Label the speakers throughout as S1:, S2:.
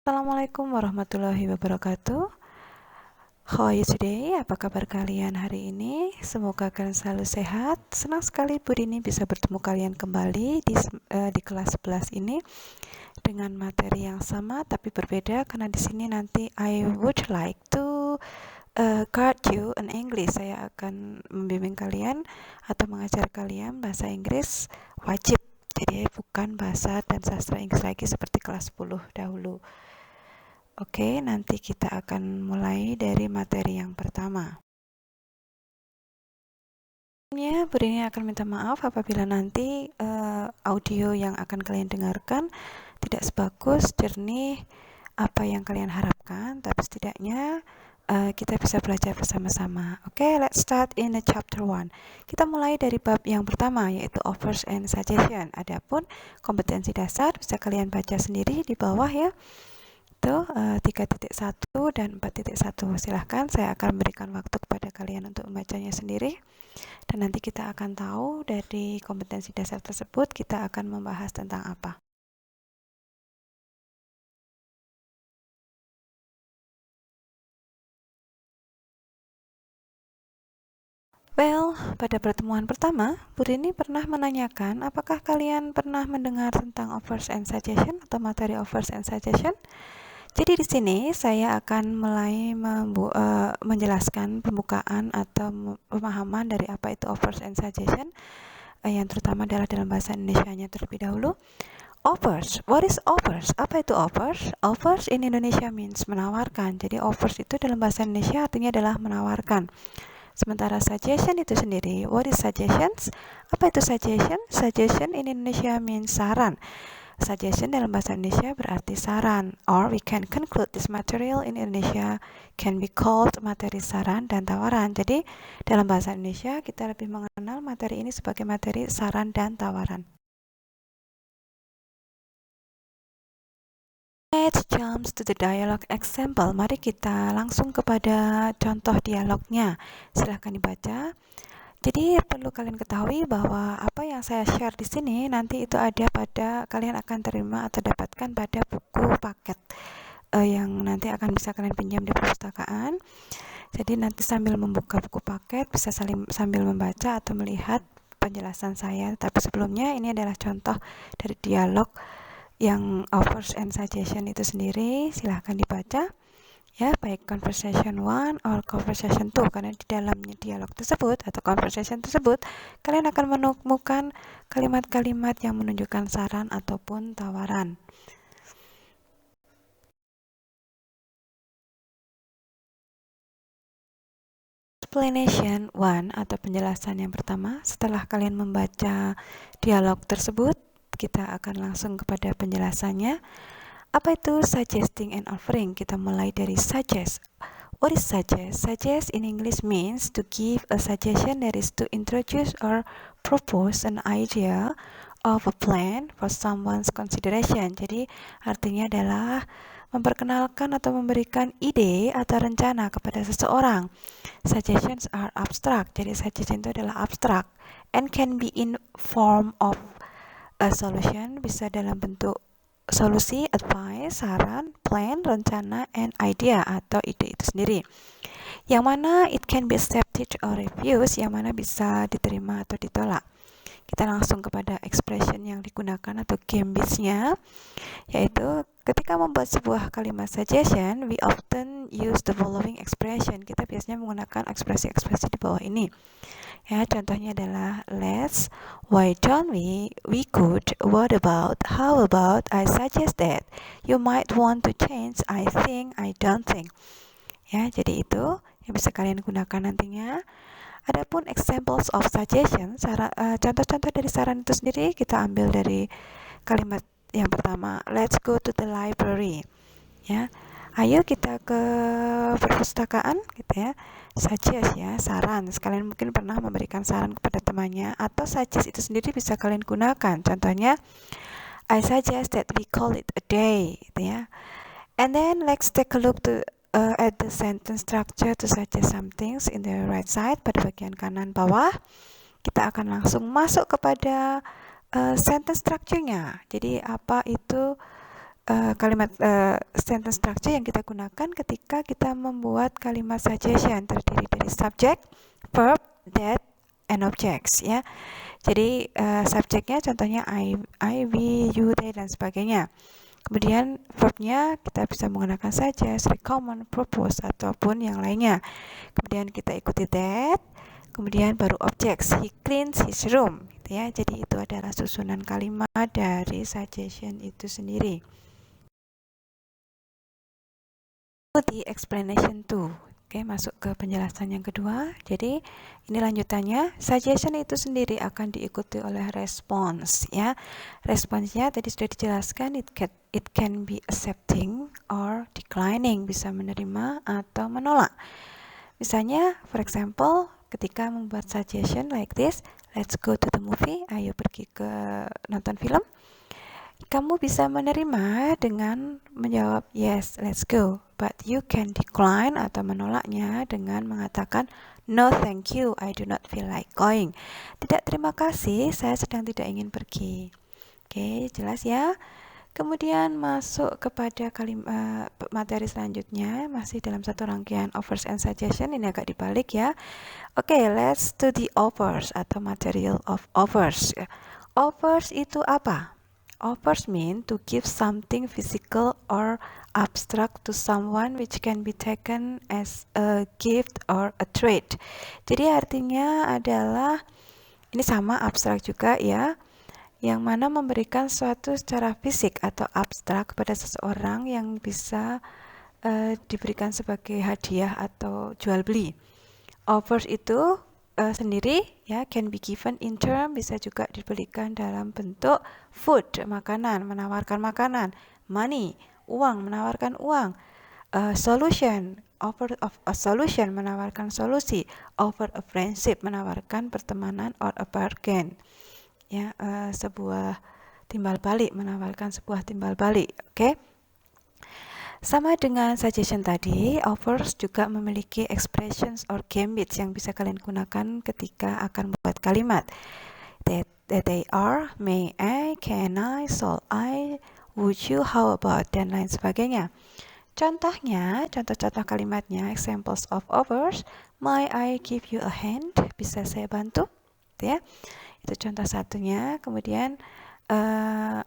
S1: Assalamualaikum warahmatullahi wabarakatuh. How are you today? Apa kabar kalian hari ini? Semoga kalian selalu sehat. Senang sekali Bu Rini bisa bertemu kalian kembali di kelas 11 ini dengan materi yang sama tapi berbeda, karena di sini nanti I would like to guide you in English. Saya akan membimbing kalian atau mengajar kalian bahasa Inggris wajib. Jadi bukan bahasa dan sastra Inggris lagi seperti kelas 10 dahulu. Oke, nanti kita akan mulai dari materi yang pertama. Bu Rini akan minta maaf apabila nanti audio yang akan kalian dengarkan tidak sebagus, jernih apa yang kalian harapkan, tapi setidaknya kita bisa belajar bersama-sama. Oke, let's start in the chapter 1. Kita mulai dari bab yang pertama, yaitu offers and suggestion. Adapun kompetensi dasar bisa kalian baca sendiri di bawah ya. Itu 3.1 dan 4.1. Silahkan, saya akan memberikan waktu kepada kalian untuk membacanya sendiri, dan nanti kita akan tahu dari kompetensi dasar tersebut kita akan membahas tentang apa. Well, pada pertemuan pertama, Bu Rini pernah menanyakan apakah kalian pernah mendengar tentang offers and suggestion atau materi offers and suggestion. Jadi di sini saya akan mulai menjelaskan pembukaan atau pemahaman dari apa itu offers and suggestion, yang terutama adalah dalam bahasa Indonesianya terlebih dahulu. Offers, what is offers? Apa itu offers? Offers in Indonesia means menawarkan. Jadi offers itu dalam bahasa Indonesia artinya adalah menawarkan. Sementara suggestion itu sendiri, what is suggestions? Apa itu suggestion? Suggestion in Indonesia means saran. Suggestion dalam bahasa Indonesia berarti saran, or we can conclude this material in Indonesia can be called materi saran dan tawaran. Jadi dalam bahasa Indonesia kita lebih mengenal materi ini sebagai materi saran dan tawaran. Let's jump to the dialogue example. Mari kita langsung kepada contoh dialognya. Silahkan dibaca. Jadi perlu kalian ketahui bahwa apa yang saya share di sini nanti itu ada pada, kalian akan terima atau dapatkan pada buku paket yang nanti akan bisa kalian pinjam di perpustakaan. Jadi nanti sambil membuka buku paket bisa sambil membaca atau melihat penjelasan saya. Tapi sebelumnya ini adalah contoh dari dialog yang offers and suggestion itu sendiri. Silahkan dibaca ya, baik conversation 1 or conversation 2, karena di dalamnya dialog tersebut atau conversation tersebut kalian akan menemukan kalimat-kalimat yang menunjukkan saran ataupun tawaran. Explanation 1 atau penjelasan yang pertama, setelah kalian membaca dialog tersebut kita akan langsung kepada penjelasannya. Apa itu suggesting and offering? Kita mulai dari suggest. What is suggest? Suggest in English means to give a suggestion, that is to introduce or propose an idea of a plan for someone's consideration. Jadi artinya adalah memperkenalkan atau memberikan ide atau rencana kepada seseorang. Suggestions are abstract. Jadi suggestion itu adalah abstrak and can be in form of a solution, bisa dalam bentuk solusi, advice, saran, plan, rencana, and idea atau ide itu sendiri. Yang mana it can be accepted or refused, yang mana bisa diterima atau ditolak. Kita langsung kepada expression yang digunakan atau gambits-nya, yaitu ketika membuat sebuah kalimat suggestion, we often use the following expression. Kita biasanya menggunakan ekspresi-ekspresi di bawah ini. Ya, contohnya adalah let's, why don't we could, what about, how about, I suggest that, you might want to change, I think, I don't think. Ya, jadi itu yang bisa kalian gunakan nantinya. Adapun examples of suggestion, contoh-contoh dari saran itu sendiri kita ambil dari kalimat yang pertama, let's go to the library. Ya, ayo kita ke perpustakaan gitu ya. Suggest ya, saran. Sekalian mungkin pernah memberikan saran kepada temannya, atau suggest itu sendiri bisa kalian gunakan. Contohnya, I suggest that we call it a day gitu ya. And then let's take a look at the sentence structure to suggest some things in the right side. Pada bagian kanan bawah kita akan langsung masuk kepada sentence structure-nya. Jadi apa itu kalimat sentence structure yang kita gunakan ketika kita membuat kalimat suggestion terdiri dari subject, verb, that, and objects ya. Jadi subjeknya contohnya I, we, you, they, dan sebagainya. Kemudian verbnya kita bisa menggunakan suggest, recommend, propose, ataupun yang lainnya. Kemudian kita ikuti that, kemudian baru objects, he cleans his room gitu ya. Jadi itu adalah susunan kalimat dari suggestion itu sendiri. Di explanation 2. Oke, masuk ke penjelasan yang kedua. Jadi ini lanjutannya, suggestion itu sendiri akan diikuti oleh response ya. Responsnya tadi sudah dijelaskan, it can be accepting or declining, bisa menerima atau menolak. Misalnya, for example, ketika membuat suggestion like this, let's go to the movie, ayo pergi ke nonton film. Kamu bisa menerima dengan menjawab yes, let's go. But you can decline atau menolaknya dengan mengatakan no thank you, I do not feel like going. Tidak, terima kasih, saya sedang tidak ingin pergi. Oke, jelas ya. Kemudian masuk kepada kalimat materi selanjutnya, masih dalam satu rangkaian offers and suggestion. Ini agak dibalik ya. Oke, let's do the offers atau material of offers. Offers itu apa? Offers mean to give something physical or abstract to someone which can be taken as a gift or a trade. Jadi artinya adalah, ini sama abstrak juga ya, yang mana memberikan suatu secara fisik atau abstrak kepada seseorang yang bisa diberikan sebagai hadiah atau jual beli. Offers itu sendiri ya can be given in term, bisa juga diberikan dalam bentuk food, makanan, menawarkan makanan, money, uang, menawarkan uang, solution, offer of a solution, menawarkan solusi, offer a friendship, menawarkan pertemanan, or a bargain ya, sebuah timbal balik, menawarkan sebuah timbal balik. Oke. Sama dengan suggestion tadi, offers juga memiliki expressions or gambits yang bisa kalian gunakan ketika akan membuat kalimat. That they are, may I, can I, shall I, would you, how about, dan lain sebagainya. Contohnya, contoh-contoh kalimatnya, examples of offers, might I give you a hand, bisa saya bantu, gitu ya. Itu contoh satunya. Kemudian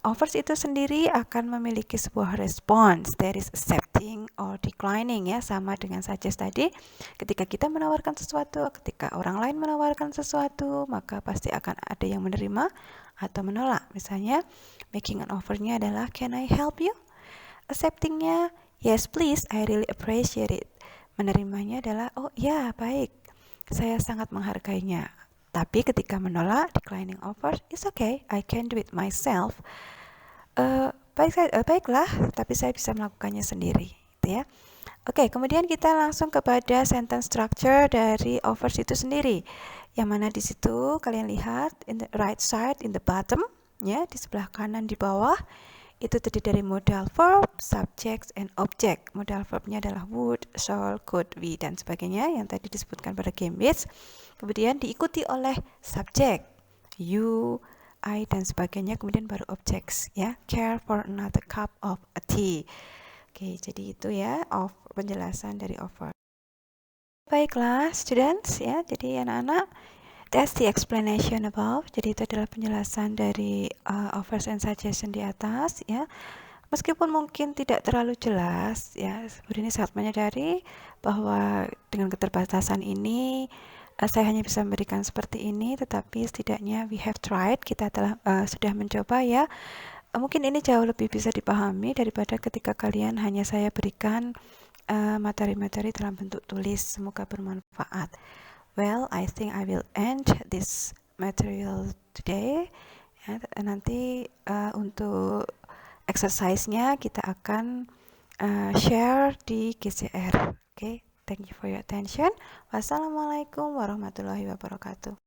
S1: offers itu sendiri akan memiliki sebuah response, there is accepting or declining ya, sama dengan suggest tadi. Ketika kita menawarkan sesuatu, ketika orang lain menawarkan sesuatu, maka pasti akan ada yang menerima atau menolak. Misalnya making an offer-nya adalah can I help you? Accepting-nya yes please, I really appreciate it. Menerimanya adalah oh ya baik, saya sangat menghargainya. Tapi ketika menolak, declining offers, it's okay, I can do it myself. Baiklah, tapi saya bisa melakukannya sendiri, gitu ya. Oke, kemudian kita langsung kepada sentence structure dari offers itu sendiri. Yang mana di situ kalian lihat in the right side, in the bottom, ya, di sebelah kanan di bawah. Itu terdiri dari modal verb, subject, and object. Modal verbnya adalah would, shall, could, we, dan sebagainya yang tadi disebutkan pada gambits. Kemudian diikuti oleh subject, you, I, dan sebagainya. Kemudian baru objects, ya, care for another cup of a tea. Oke, jadi itu ya penjelasan dari offer. Baiklah, students, ya, jadi anak-anak, that's the explanation above. Jadi itu adalah penjelasan dari offers and suggestion di atas ya. Meskipun mungkin tidak terlalu jelas ya, ini sangat menyadari bahwa dengan keterbatasan ini saya hanya bisa memberikan seperti ini, tetapi setidaknya we have tried, kita telah sudah mencoba ya. Mungkin ini jauh lebih bisa dipahami daripada ketika kalian hanya saya berikan materi-materi dalam bentuk tulis. Semoga bermanfaat. Well, I think I will end this material today. Ya, nanti untuk exercise-nya kita akan share di GCR. Okay, thank you for your attention. Wassalamualaikum warahmatullahi wabarakatuh.